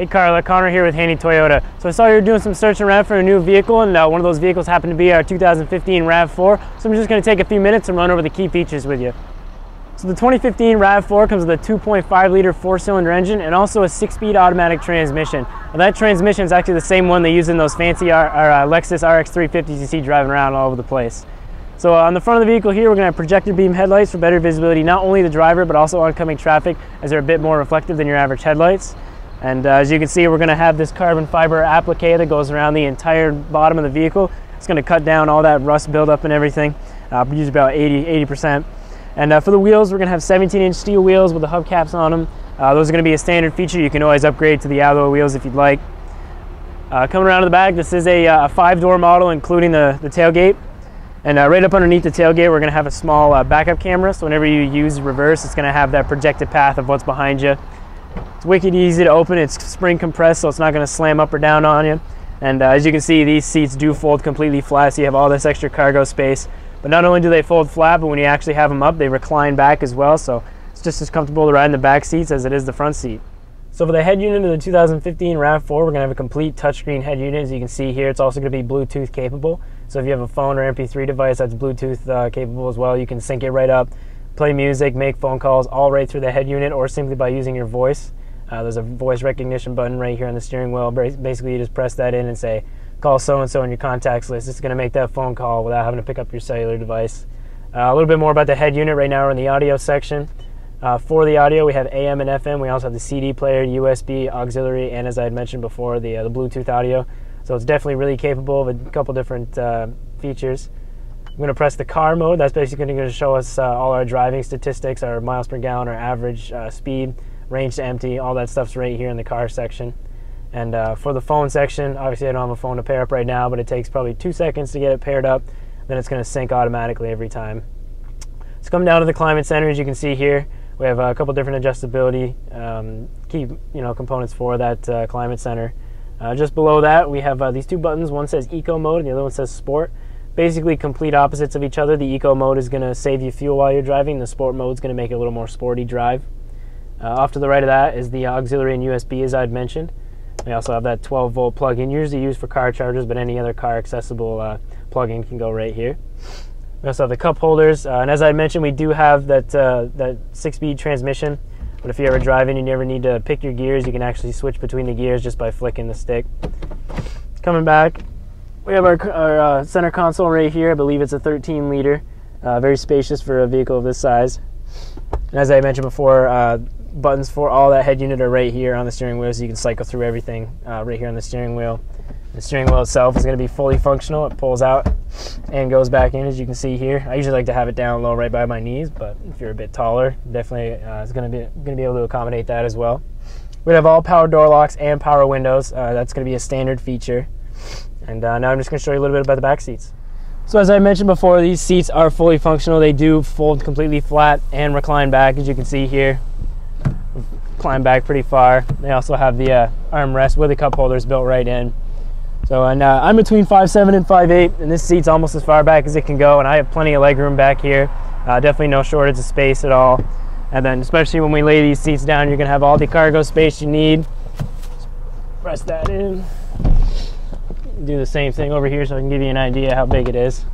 Hey Carla, Connor here with Handy Toyota. So I saw you were doing some searching around for a new vehicle, and one of those vehicles happened to be our 2015 RAV4. So I'm just going to take a few minutes and run over the key features with you. So the 2015 RAV4 comes with a 2.5 liter 4-cylinder engine and also a 6-speed automatic transmission. Now that transmission is actually the same one they use in those fancy Lexus RX 350s you see driving around all over the place. So on the front of the vehicle here, we're going to have projector beam headlights for better visibility, not only the driver but also oncoming traffic, as they're a bit more reflective than your average headlights. And as you can see, we're going to have this carbon fiber applique that goes around the entire bottom of the vehicle. It's going to cut down all that rust buildup and everything, use about 80%. And for the wheels, we're going to have 17-inch steel wheels with the hubcaps on them. Those are going to be a standard feature. You can always upgrade to the alloy wheels if you'd like. Coming around to the back, this is a 5-door model, including the tailgate. And right up underneath the tailgate, we're going to have a small backup camera. So whenever you use reverse, it's going to have that projected path of what's behind you. It's wicked easy to open. It's spring compressed, so it's not going to slam up or down on you. And as you can see, these seats do fold completely flat, so you have all this extra cargo space. But not only do they fold flat, but when you actually have them up, they recline back as well. So it's just as comfortable to ride in the back seats as it is the front seat. So for the head unit of the 2015 RAV4, we're going to have a complete touchscreen head unit. As you can see here, it's also going to be Bluetooth capable. So if you have a phone or MP3 device that's Bluetooth capable as well, you can sync it right up, play music, make phone calls, all right through the head unit, or simply by using your voice. There's a voice recognition button right here on the steering wheel. Basically, you just press that in and say, call so-and-so in your contacts list. It's going to make that phone call without having to pick up your cellular device. A little bit more about the head unit. Right now we're in the audio section. For the audio, we have AM and FM. We also have the CD player, USB, auxiliary, and as I had mentioned before, the Bluetooth audio. So it's definitely really capable of a couple different features. I'm going to press the car mode. That's basically going to show us all our driving statistics, our miles per gallon, our average speed, range to empty, all that stuff's right here in the car section. And for the phone section, obviously I don't have a phone to pair up right now, but it takes probably 2 seconds to get it paired up. Then it's going to sync automatically every time. Let's come down to the climate center. As you can see here, we have a couple different adjustability key components for that climate center. Just below that, we have these two buttons. One says Eco Mode and the other one says Sport. Basically complete opposites of each other. The Eco Mode is going to save you fuel while you're driving. The Sport Mode is going to make it a little more sporty drive. Off to the right of that is the auxiliary and USB, as I'd mentioned. We also have that 12-volt plug-in, usually used for car chargers, but any other car accessible plug-in can go right here. We also have the cup holders, and as I mentioned, we do have that 6-speed transmission. But if you're ever driving and you never need to pick your gears, you can actually switch between the gears just by flicking the stick. Coming back, we have our center console right here. I believe it's a 13-liter, very spacious for a vehicle of this size. And as I mentioned before, buttons for all that head unit are right here on the steering wheel, so you can cycle through everything right here on the steering wheel. The steering wheel itself is going to be fully functional. It pulls out and goes back in, as you can see here. I usually like to have it down low right by my knees, but if you're a bit taller, definitely it's going to be able to accommodate that as well. We have all power door locks and power windows. That's going to be a standard feature. And now I'm just going to show you a little bit about the back seats. So as I mentioned before, these seats are fully functional. They do fold completely flat and recline back, as you can see here. Climb back pretty far. They also have the armrest with the cup holders built right in. So and I'm between 5'7" and 5'8", and this seat's almost as far back as it can go, and I have plenty of leg room back here. Definitely no shortage of space at all. And then especially when we lay these seats down, you're going to have all the cargo space you need. Just press that in. Do the same thing over here so I can give you an idea how big it is.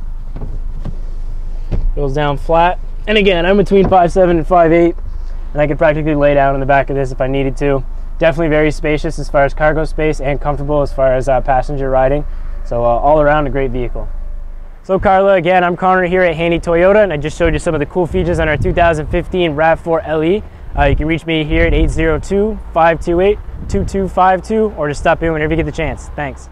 Goes down flat. And again, I'm between 5'7" and 5'8", and I could practically lay down in the back of this if I needed to. Definitely very spacious as far as cargo space and comfortable as far as passenger riding. So all around a great vehicle. So Carla, again, I'm Connor here at Handy Toyota, and I just showed you some of the cool features on our 2015 RAV4 LE. You can reach me here at 802-528-2252, or just stop in whenever you get the chance. Thanks.